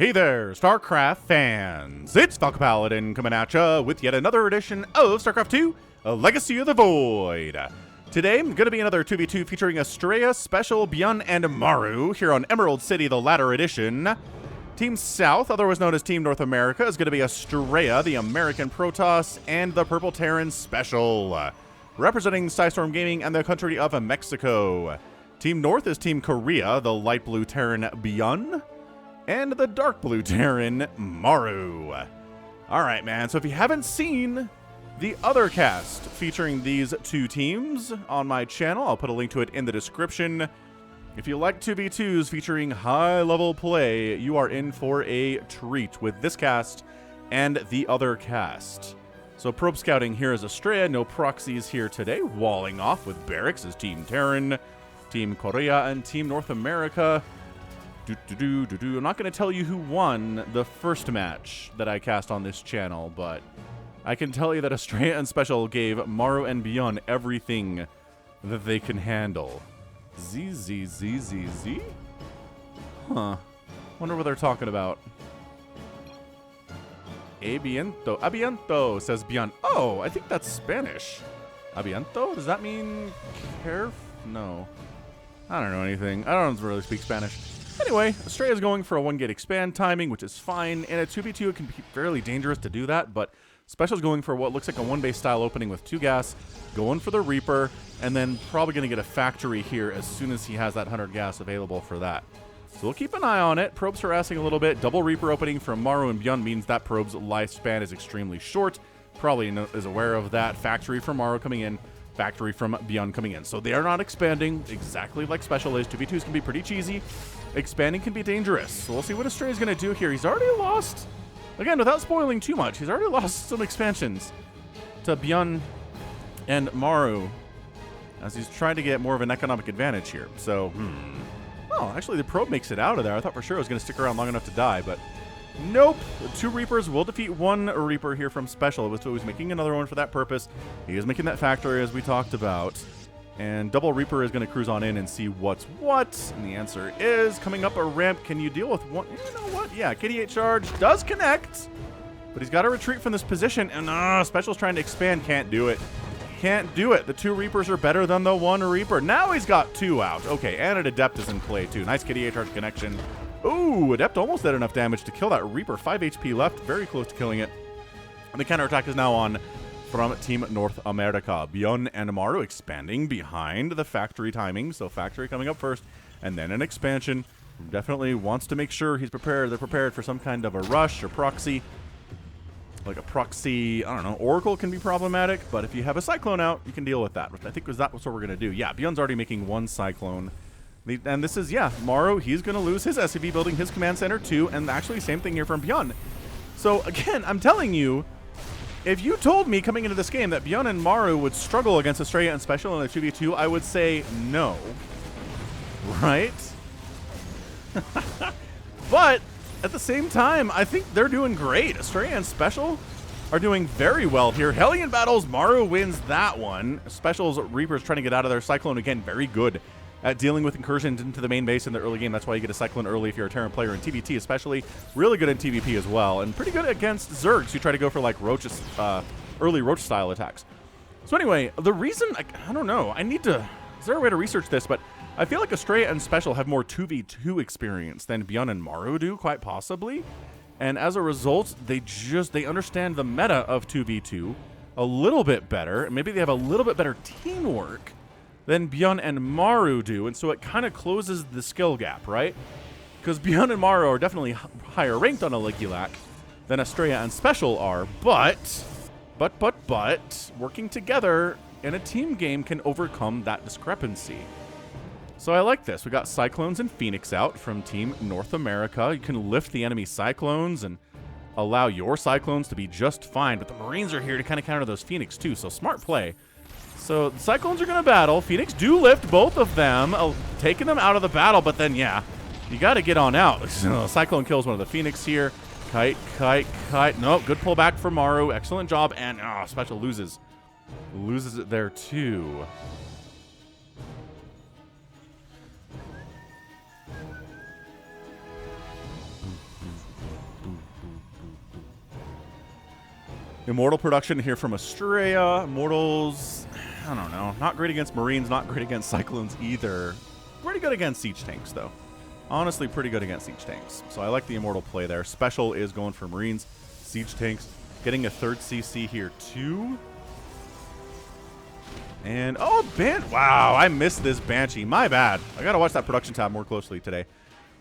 Hey there, StarCraft fans! It's Falcon Paladin coming at ya with yet another edition of StarCraft 2, A Legacy of the Void. Today, going to be another 2v2 featuring Astrea, Special, ByuN, and Maru here on Emerald City, the latter edition. Team South, otherwise known as Team North America, is going to be Astrea, the American Protoss, and the Purple Terran Special, representing Storm Gaming and the country of Mexico. Team North is Team Korea, the light blue Terran ByuN, and the dark blue Terran Maru. Alright, man, so if you haven't seen the other cast featuring these two teams on my channel, I'll put a link to it in the description. If you like 2v2s featuring high-level play, you are in for a treat with this cast and the other cast. So probe scouting here is Astrea, no proxies here today, walling off with barracks as Team Terran, Team Korea, and Team North America. I'm not going to tell you who won the first match that I cast on this channel, but I can tell you that Astrea and Special gave Maru and ByuN everything that they can handle. Z. Huh. Wonder what they're talking about. Abiento, says ByuN. Oh, I think that's Spanish. Abiento? Does that mean careful? No. I don't know anything. I don't really speak Spanish. Anyway, Astrea is going for a 1-gate expand timing, which is fine. In a 2v2, it can be fairly dangerous to do that, but Special's going for what looks like a 1-base style opening with 2 gas, going for the Reaper, and then probably going to get a factory here as soon as he has that 100 gas available for that. So we'll keep an eye on it. Probe's harassing a little bit. Double Reaper opening from Maru and ByuN means that probe's lifespan is extremely short. Probably is aware of that. Factory from Maru coming in. Factory from ByuN coming in. So they are not expanding exactly like Special is. 2v2s can be pretty cheesy. Expanding can be dangerous. So we'll see what Astrea is going to do here. He's already lost, again, without spoiling too much, he's already lost some expansions to ByuN and Maru as he's trying to get more of an economic advantage here. So, oh, actually the probe makes it out of there. I thought for sure it was going to stick around long enough to die, but nope. 2 Reapers will defeat 1 Reaper here from Special. So he's making another one for that purpose. He is making that factory as we talked about. And Double Reaper is going to cruise on in and see what's what. And the answer is, coming up a ramp, can you deal with one? You know what? Yeah, KD8 charge does connect. But he's got to retreat from this position. And Special's trying to expand. Can't do it. Can't do it. The 2 Reapers are better than the 1 Reaper. Now he's got 2 out. Okay, and an Adept is in play too. Nice KD8 charge connection. Ooh, Adept almost did enough damage to kill that Reaper. 5 HP left. Very close to killing it. And the counterattack is now on from Team North America. ByuN and Maru expanding behind the factory timing. So factory coming up first, and then an expansion. Definitely wants to make sure he's prepared. They're prepared for some kind of a rush or proxy. Like a proxy, I don't know, Oracle can be problematic, but if you have a Cyclone out, you can deal with that, which I think that's what we're going to do. Yeah, ByuN's already making 1 Cyclone. And this is, yeah, Maru, he's going to lose his SCV building his command center too, and actually same thing here from ByuN. So again, I'm telling you, if you told me coming into this game that ByuN and Maru would struggle against Astrea and Special in a 2v2, I would say no. Right? But at the same time, I think they're doing great. Astrea and Special are doing very well here. Hellion battles, Maru wins that one. Special's Reaper's trying to get out of their Cyclone again. Very good at dealing with incursions into the main base in the early game. That's why you get a Cyclone early if you're a Terran player in TVT especially. Really good in TVP as well, and pretty good against Zergs who try to go for like Roach, early Roach style attacks. So anyway, the reason, I don't know, is there a way to research this, but I feel like Astrea and Special have more 2v2 experience than ByuN and Maru do, quite possibly. And as a result, they understand the meta of 2v2 a little bit better. Maybe they have a little bit better teamwork than ByuN and Maru do, and so it kind of closes the skill gap, right? Because ByuN and Maru are definitely higher ranked on a Legulac than Astrea and Special are, but working together in a team game can overcome that discrepancy. So I like this. We got Cyclones and Phoenix out from Team North America. You can lift the enemy Cyclones and allow your Cyclones to be just fine, but the Marines are here to kind of counter those Phoenix too, so smart play. So the Cyclones are going to battle. Phoenix do lift both of them, taking them out of the battle, but then, yeah, you got to get on out. Cyclone kills one of the Phoenix here. Kite. No, good pullback for Maru. Excellent job, and Special loses it there too. Immortal production here from Astrea. Immortals, I don't know. Not great against Marines, not great against Cyclones either. Pretty good against Siege Tanks, though. Honestly, pretty good against Siege Tanks. So I like the Immortal play there. Special is going for Marines. Siege Tanks getting a third CC here, too. And, oh, wow, I missed this Banshee. My bad. I got to watch that production tab more closely today.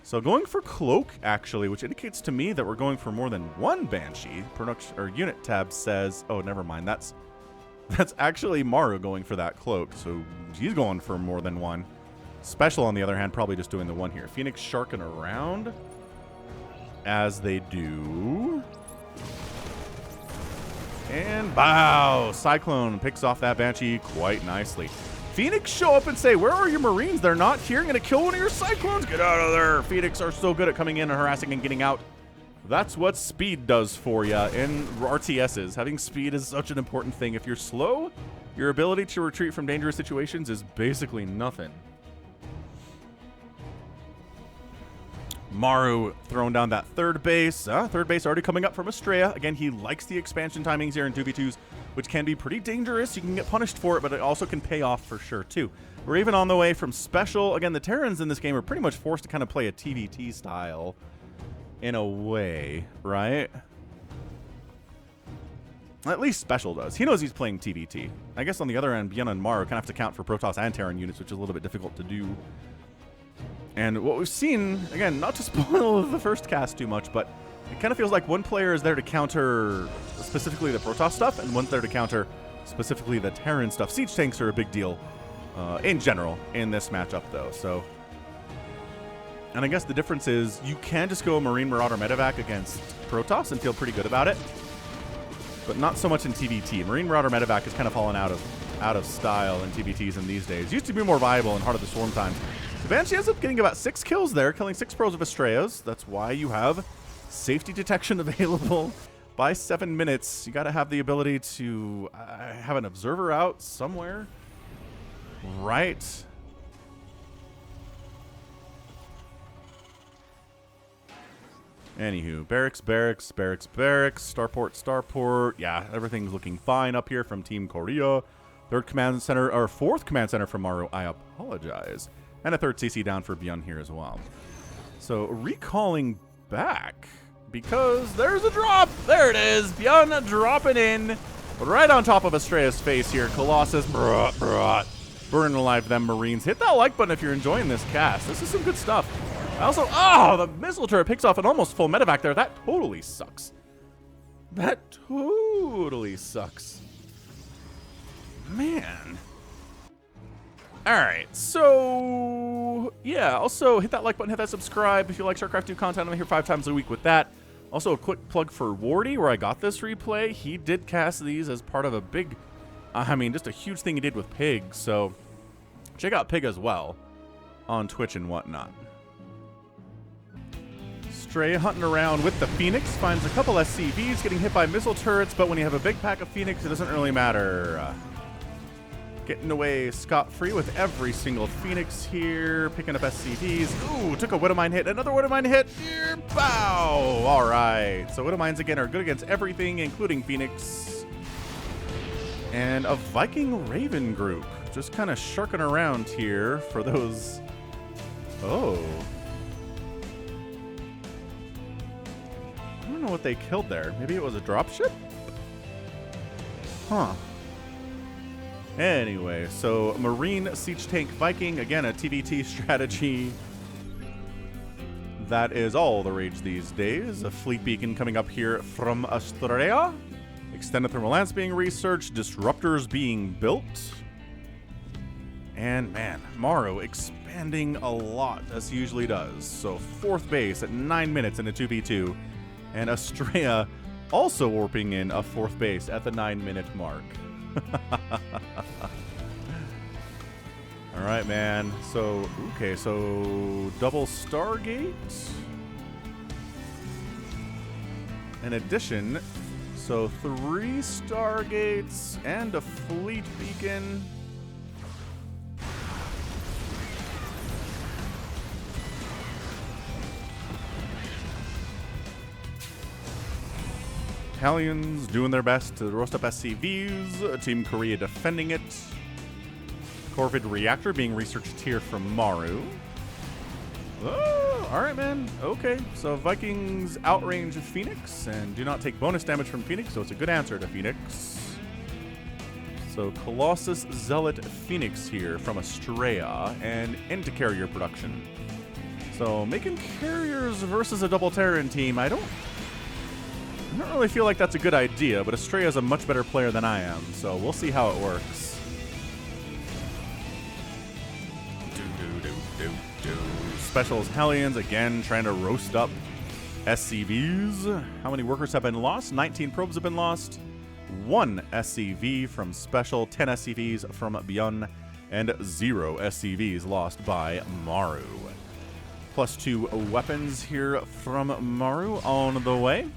So going for Cloak, actually, which indicates to me that we're going for more than one Banshee. Production or unit tab says, oh, never mind. That's actually Maru going for that Cloak. So he's going for more than one. Special, on the other hand, probably just doing the one here. Phoenix sharking around as they do. And bow! Cyclone picks off that Banshee quite nicely. Phoenix show up and say, where are your Marines? They're not here. I'm going to kill one of your Cyclones. Get out of there. Phoenix are so good at coming in and harassing and getting out. That's what speed does for you in RTSs. Having speed is such an important thing. If you're slow, your ability to retreat from dangerous situations is basically nothing. Maru throwing down that third base. Third base already coming up from Astrea. Again, he likes the expansion timings here in 2v2s, which can be pretty dangerous. You can get punished for it, but it also can pay off for sure, too. We're even on the way from Special. Again, the Terrans in this game are pretty much forced to kind of play a TVT style in a way, right? At least Special does. He knows he's playing TVT. I guess on the other end, ByuN and Maru kind of have to count for Protoss and Terran units, which is a little bit difficult to do. And what we've seen, again, not to spoil the first cast too much, but it kind of feels like one player is there to counter specifically the Protoss stuff, and one's there to counter specifically the Terran stuff. Siege tanks are a big deal in general in this matchup, though. So, and I guess the difference is you can just go Marine Marauder Medevac against Protoss and feel pretty good about it, but not so much in TVT. Marine Marauder Medevac has kind of fallen out of style in TVTs in these days. Used to be more viable in Heart of the Swarm times. The Banshee ends up getting about 6 kills there, killing 6 pros of Astreas. That's why you have safety detection available by 7 minutes. You got to have the ability to have an observer out somewhere. Right. Anywho, barracks, barracks, barracks, barracks, starport, starport. Yeah, everything's looking fine up here from Team Korea. Third command center, or fourth command center from Maru. I apologize. And a third CC down for ByuN here as well. So recalling back because there's a drop. There it is. ByuN dropping in right on top of Astrea's face here. Colossus, burning alive them Marines. Hit that like button if you're enjoying this cast. This is some good stuff. Also, oh, the missile turret picks off an almost full medevac there. That totally sucks. That totally sucks. Man. All right, so yeah, also hit that like button, hit that subscribe if you like StarCraft 2 content. I'm here 5 times a week with that. Also a quick plug for Wardy, where I got this replay. He did cast these as part of a big, just a huge thing he did with Pig. So check out Pig as well on Twitch and whatnot. Stray hunting around with the Phoenix, finds a couple SCVs getting hit by missile turrets, but when you have a big pack of Phoenix, it doesn't really matter. Getting away scot-free with every single Phoenix here. Picking up SCVs. Ooh, took a Widowmine hit. Another Widowmine hit. Here, bow. All right. So Widowmines, again, are good against everything, including Phoenix. And a Viking Raven group. Just kind of sharking around here for those. Oh. I don't know what they killed there. Maybe it was a dropship? Huh. Anyway, so Marine Siege Tank Viking, again, a TVT strategy that is all the rage these days. A fleet beacon coming up here from Astrea. Extended thermal lance being researched, disruptors being built. And man, Maru expanding a lot, as he usually does. So 4th base at 9 minutes in a 2v2. And Astrea also warping in a 4th base at the 9-minute mark. All right, man. So, okay, so double Stargate. In addition, so 3 Stargates and a fleet beacon. Hellions doing their best to roast up SCVs. Team Korea defending it. Corvid Reactor being researched here from Maru. Oh, alright, man. Okay, so Vikings outrange Phoenix and do not take bonus damage from Phoenix, so it's a good answer to Phoenix. So Colossus, Zealot, Phoenix here from Astrea and into carrier production. So making carriers versus a double Terran team, I don't really feel like that's a good idea, but Astrea is a much better player than I am, so we'll see how it works. Specials Hellions, again, trying to roast up SCVs. How many workers have been lost? 19 probes have been lost. 1 SCV from Special, 10 SCVs from ByuN, and 0 SCVs lost by Maru. +2 weapons here from Maru on the way.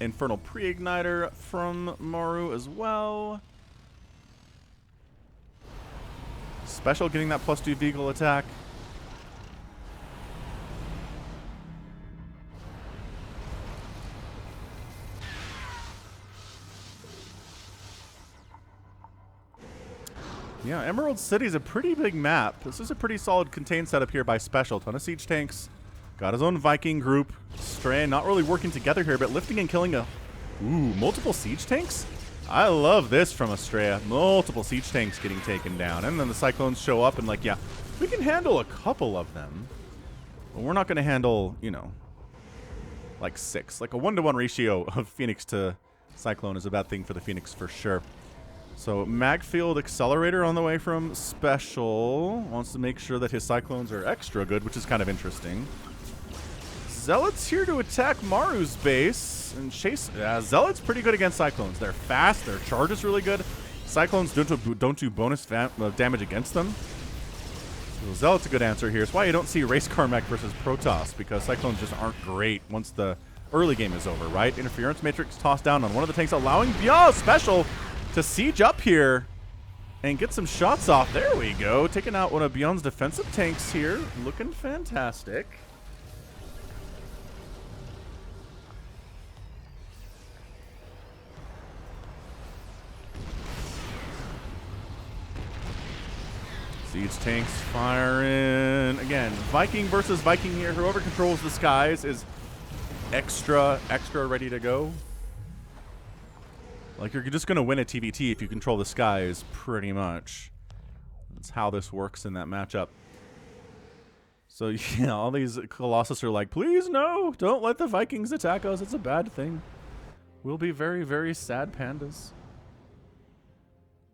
Infernal Pre-Igniter from Maru as well. Special getting that +2 vehicle attack. Yeah, Emerald City is a pretty big map. This is a pretty solid contained setup here by Special. Ton of siege tanks. Got his own Viking group. Astrea not really working together here, but lifting and killing multiple siege tanks? I love this from Astrea. Multiple siege tanks getting taken down. And then the Cyclones show up and like, yeah, we can handle a couple of them. But we're not going to handle, you know, like 6. Like a 1-to-1 ratio of Phoenix to Cyclone is a bad thing for the Phoenix for sure. So Magfield Accelerator on the way from Special. Wants to make sure that his Cyclones are extra good, which is kind of interesting. Zealots here to attack Maru's base. And chase. Zealots pretty good against Cyclones. They're fast. Their charge is really good. Cyclones don't do bonus damage against them. So Zealot's a good answer here. It's why you don't see Race Car Mech versus Protoss, because Cyclones just aren't great once the early game is over, right? Interference Matrix tossed down on one of the tanks, allowing ByuN Special to siege up here and get some shots off. There we go. Taking out one of ByuN's defensive tanks here. Looking fantastic. Siege tanks firing. Again, Viking versus Viking here. Whoever controls the skies is extra ready to go. Like, you're just going to win a TVT if you control the skies, pretty much. That's how this works in that matchup. So, yeah, all these Colossus are like, please, no, don't let the Vikings attack us. It's a bad thing. We'll be very, very sad pandas.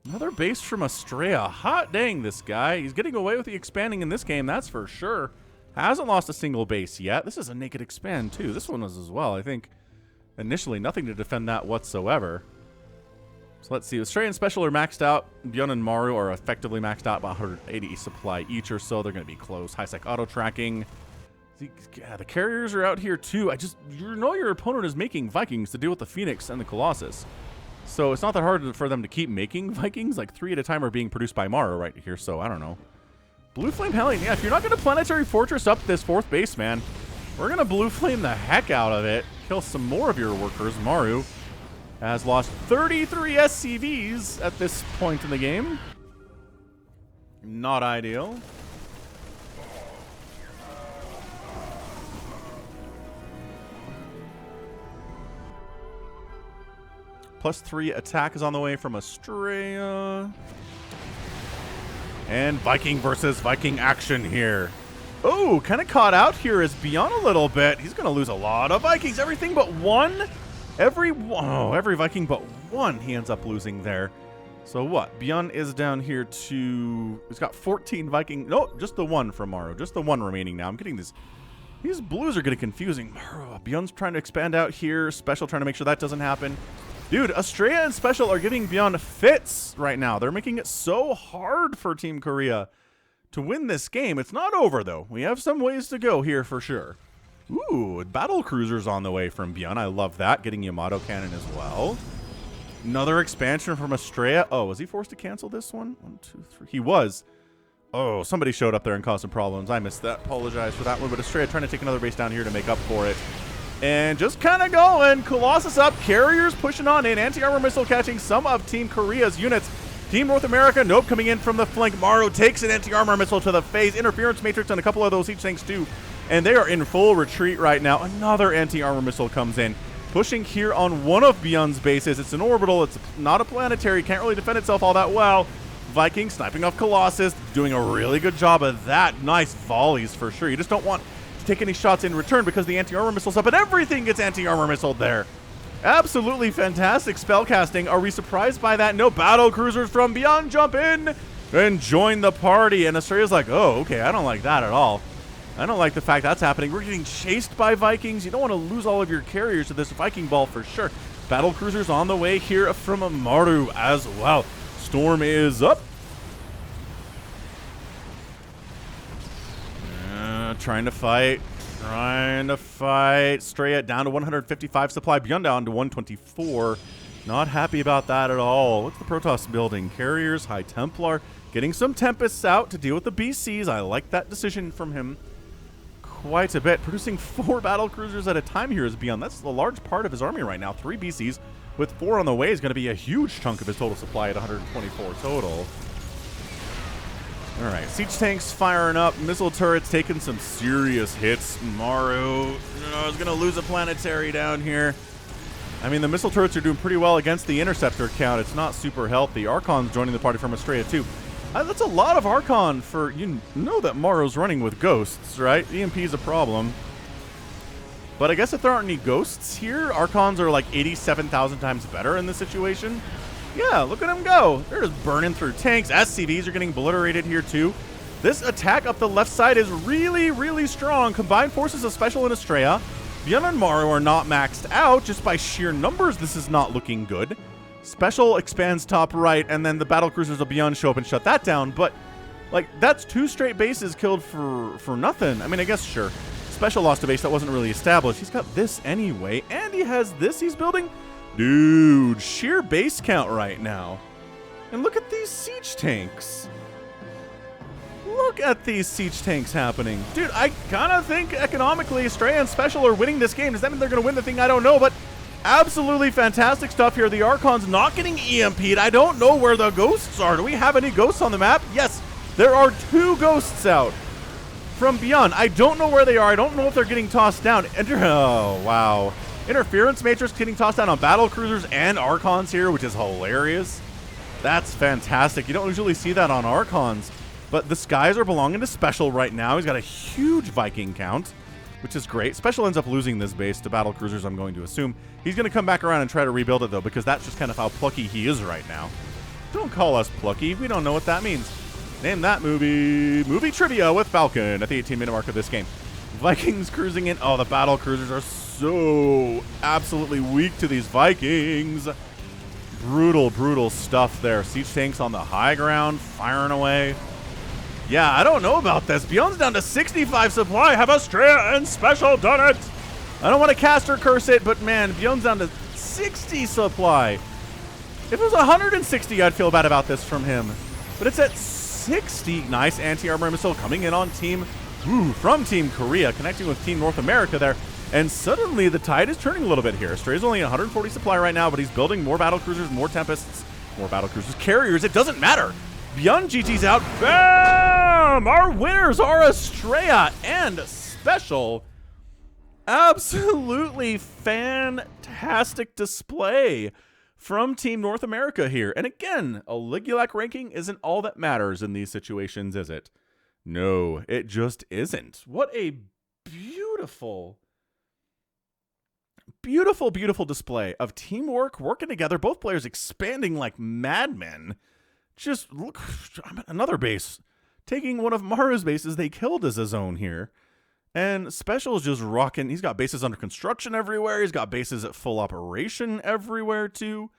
Another base from Astrea. Hot dang, this guy. He's getting away with the expanding in this game, that's for sure. Hasn't lost a single base yet. This is a naked expand, too. This one was as well, I think. Initially, nothing to defend that whatsoever. So let's see. Astrea and Special are maxed out. ByuN and Maru are effectively maxed out by 180 supply each or so. They're going to be close. High-sec auto-tracking. Yeah, the carriers are out here too. You know your opponent is making Vikings to deal with the Phoenix and the Colossus. So it's not that hard for them to keep making Vikings. Like 3 at a time are being produced by Maru right here. So I don't know. Blue Flame Hellion. Yeah, if you're not going to Planetary Fortress up this 4th base, man, we're going to Blue Flame the heck out of it. Kill some more of your workers. Maru has lost 33 SCVs at this point in the game. Not ideal. +3 attack is on the way from Astrea. And Viking versus Viking action here. Oh, kind of caught out here is ByuN a little bit. He's going to lose a lot of Vikings. Everything but one. Every Viking but one he ends up losing there. So what? ByuN is down here to... He's got 14 Viking... No, just the one from Maru. Just the one remaining now. I'm getting this... These blues are getting confusing. ByuN's trying to expand out here. Special trying to make sure that doesn't happen. Dude, Astrea and Special are giving ByuN fits right now. They're making it so hard for Team Korea to win this game. It's not over, though. We have some ways to go here for sure. Ooh, battle cruisers on the way from ByuN. I love that. Getting Yamato cannon as well. Another expansion from Astrea. Oh, was he forced to cancel this one? 1, 2, 3. He was. Oh, somebody showed up there and caused some problems. I missed that. Apologize for that one. But Astrea trying to take another base down here to make up for it. And just kind of going. Colossus up. Carriers pushing on in. Anti-armor missile catching some of Team Korea's units. Team North America, nope, coming in from the flank. Maru takes an anti-armor missile to the face. Interference matrix on a couple of those siege tanks too. And they are in full retreat right now. Another anti-armor missile comes in. Pushing here on one of ByuN's bases. It's an orbital. It's not a planetary. Can't really defend itself all that well. Viking sniping off Colossus. Doing a really good job of that. Nice volleys for sure. You just don't want to take any shots in return because the anti-armor missile's up and everything gets anti-armor missiled there. Absolutely fantastic spellcasting. Are we surprised by that? No, battle cruisers from ByuN jump in and join the party. And Astrea's like, oh, okay, I don't like that at all. I don't like the fact that's happening. We're getting chased by Vikings. You don't want to lose all of your carriers to this Viking ball for sure. Battle cruisers on the way here from Maru as well. Storm is up. Trying to fight. Astrea down to 155 supply. ByuN down to 124. Not happy about that at all. What's the Protoss building? Carriers, High Templar. Getting some Tempests out to deal with the BCs. I like that decision from him quite a bit. Producing 4 battle cruisers at a time here is ByuN. That's a large part of his army right now. 3 BCs with 4 on the way is going to be a huge chunk of his total supply at 124 total. All right, siege tanks firing up. Missile turrets taking some serious hits. Maru is going to lose a planetary down here. I mean, the missile turrets are doing pretty well against the interceptor count. It's not super healthy. Archon's joining the party from Astrea too. That's a lot of Archon for, you know that Maru's running with ghosts, right? EMP is a problem. But I guess if there aren't any ghosts here, Archons are like 87,000 times better in this situation. Yeah, look at them go. They're just burning through tanks. SCVs are getting obliterated here too. This attack up the left side is really, really strong. Combined forces of Special and Astrea. ByuN and Maru are not maxed out. Just by sheer numbers, this is not looking good. Special expands top right, and then the battle cruisers of ByuN show up and shut that down. But, like, that's 2 straight bases killed for nothing. I mean, I guess, sure. Special lost a base that wasn't really established. He's got this anyway, and he has this he's building. Dude, sheer base count right now. And look at these siege tanks. Look at these siege tanks happening. Dude, I kind of think economically Astrea and Special are winning this game. Does that mean they're going to win the thing? I don't know, but absolutely fantastic stuff here. The Archon's not getting EMP'd. I don't know where the ghosts are. Do we have any ghosts on the map? Yes, there are 2 ghosts out from ByuN. I don't know where they are. I don't know if they're getting tossed down. Oh, wow. Interference matrix getting tossed down on battle cruisers and Archons here, which is hilarious. That's fantastic. You don't usually see that on Archons, but the skies are belonging to Special right now. He's got a huge Viking count, which is great. Special ends up losing this base to battle cruisers, I'm going to assume. He's going to come back around and try to rebuild it, though, because that's just kind of how plucky he is right now. Don't call us plucky. We don't know what that means. Name that movie. Movie trivia with Falcon at the 18-minute mark of this game. Vikings cruising in. Oh, the battle cruisers are so absolutely weak to these Vikings. Brutal, brutal stuff there. Siege tanks on the high ground, firing away. Yeah, I don't know about this. ByuN's down to 65 supply. Have Astrea and Special done it? I don't want to cast or curse it, but man, ByuN's down to 60 supply. If it was 160, I'd feel bad about this from him. But it's at 60. Nice anti-armor missile coming in on from Team Korea, connecting with Team North America there. And suddenly the tide is turning a little bit here. Astrea's only 140 supply right now, but he's building more battle cruisers, more Tempests, more battle cruisers, carriers. It doesn't matter. ByuN GT's out. Bam! Our winners are Astrea and Special. Absolutely fantastic display from Team North America here. And again, a Ligulac ranking isn't all that matters in these situations, is it? No, it just isn't. What a beautiful, beautiful, beautiful display of teamwork, working together, both players expanding like madmen. Just look, another base. Taking one of Maru's bases they killed as a zone here. And Special is just rocking. He's got bases under construction everywhere. He's got bases at full operation everywhere too.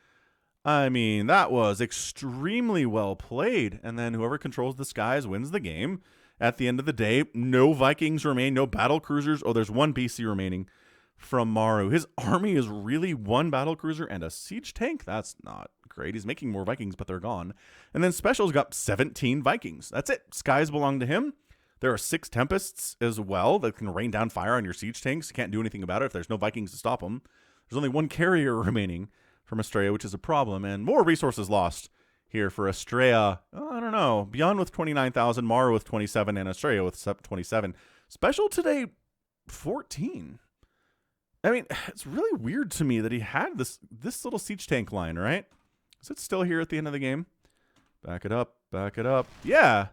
I mean, that was extremely well played. And then whoever controls the skies wins the game. At the end of the day, no Vikings remain, no battle cruisers. Oh, there's 1 BC remaining from Maru. His army is really 1 battle cruiser and a siege tank. That's not great. He's making more Vikings, but they're gone. And then Special's got 17 Vikings. That's it. Skies belong to him. There are 6 Tempests as well that can rain down fire on your siege tanks. You can't do anything about it if there's no Vikings to stop them. There's only 1 carrier remaining from Astrea, which is a problem, and more resources lost here for Astrea. I don't know. ByuN with 29,000, Maru with 27, and Astrea with 27. Special today, 14. I mean, it's really weird to me that he had this little siege tank line, right? Is it still here at the end of the game? Back it up, back it up. Yeah.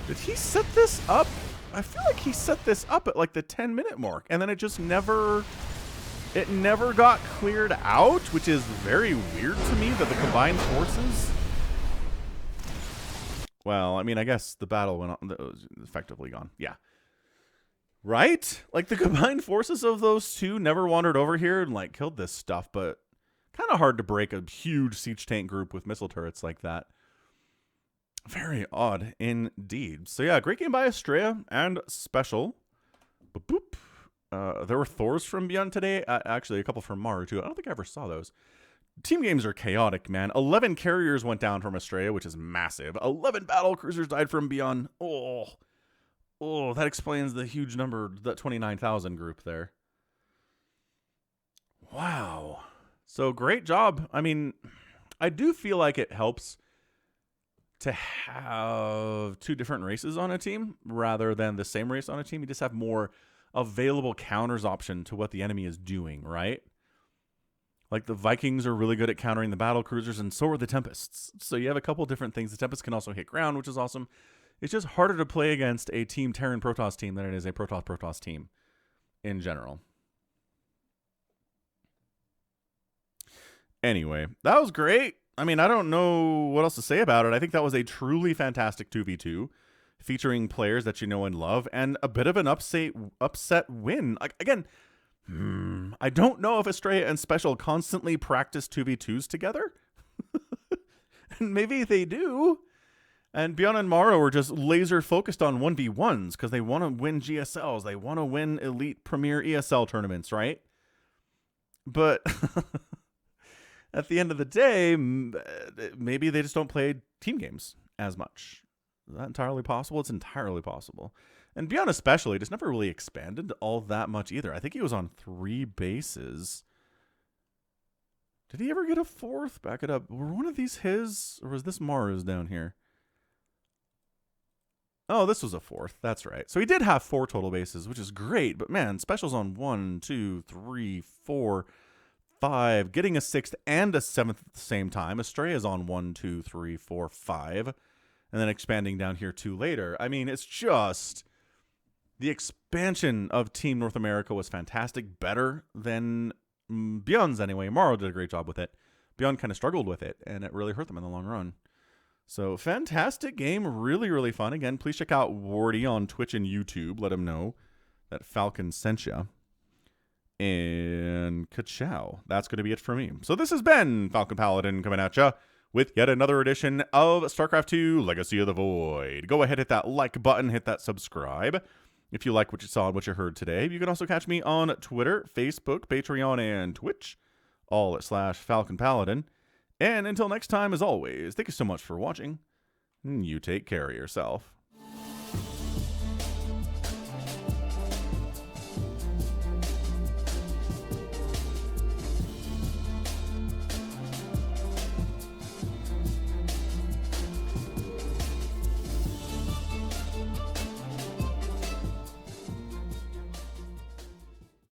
Did he set this up? I feel like he set this up at like the 10-minute mark, and then it just never got cleared out, which is very weird to me that the combined forces. Well, I mean, I guess the battle went on. It was effectively gone. Yeah. Right? Like, the combined forces of those two never wandered over here and, like, killed this stuff, but kind of hard to break a huge siege tank group with missile turrets like that. Very odd indeed. So, yeah, great game by Astrea and Special. Boop, boop. There were Thors from ByuN today. Actually, a couple from Maru, too. I don't think I ever saw those. Team games are chaotic, man. 11 carriers went down from Astrea, which is massive. 11 battle cruisers died from ByuN. Oh, that explains the huge number, that 29,000 group there. Wow. So great job. I mean, I do feel like it helps to have 2 different races on a team rather than the same race on a team. You just have more available counters option to what the enemy is doing, right? Like the Vikings are really good at countering the battle cruisers, and so are the Tempests. So you have a couple different things. The Tempest can also hit ground, which is awesome. It's just harder to play against a Team Terran Protoss team than it is a Protoss team in general. Anyway, that was great. I mean, I don't know what else to say about it. I think that was a truly fantastic 2v2 featuring players that you know and love, and a bit of an upset win. Again, I don't know if Astrea and Special constantly practice 2v2s together. And maybe they do. And ByuN and Maru are just laser focused on 1v1s because they want to win GSLs. They want to win Elite Premier ESL tournaments, right? But at the end of the day, maybe they just don't play team games as much. Is that entirely possible? It's entirely possible. And ByuN especially just never really expanded all that much either. I think he was on 3 bases. Did he ever get a 4th? Back it up. Were one of these his, or was this Maru's down here? Oh, this was a 4th. That's right. So he did have 4 total bases, which is great. But man, Special's on 1, 2, 3, 4, 5. Getting a 6th and a 7th at the same time. Astrea is on 1, 2, 3, 4, 5. And then expanding down here 2 later. I mean, it's just... The expansion of Team North America was fantastic. Better than ByuN's anyway. Maru did a great job with it. ByuN kind of struggled with it, and it really hurt them in the long run. So, fantastic game. Really, really fun. Again, please check out Wardy on Twitch and YouTube. Let him know that Falcon sent you. And ka-chow. That's going to be it for me. So, this has been Falcon Paladin coming at you with yet another edition of StarCraft 2 Legacy of the Void. Go ahead, hit that like button, hit that subscribe if you like what you saw and what you heard today. You can also catch me on Twitter, Facebook, Patreon, and Twitch, all at /Falcon Paladin. And until next time, as always, thank you so much for watching. You take care of yourself.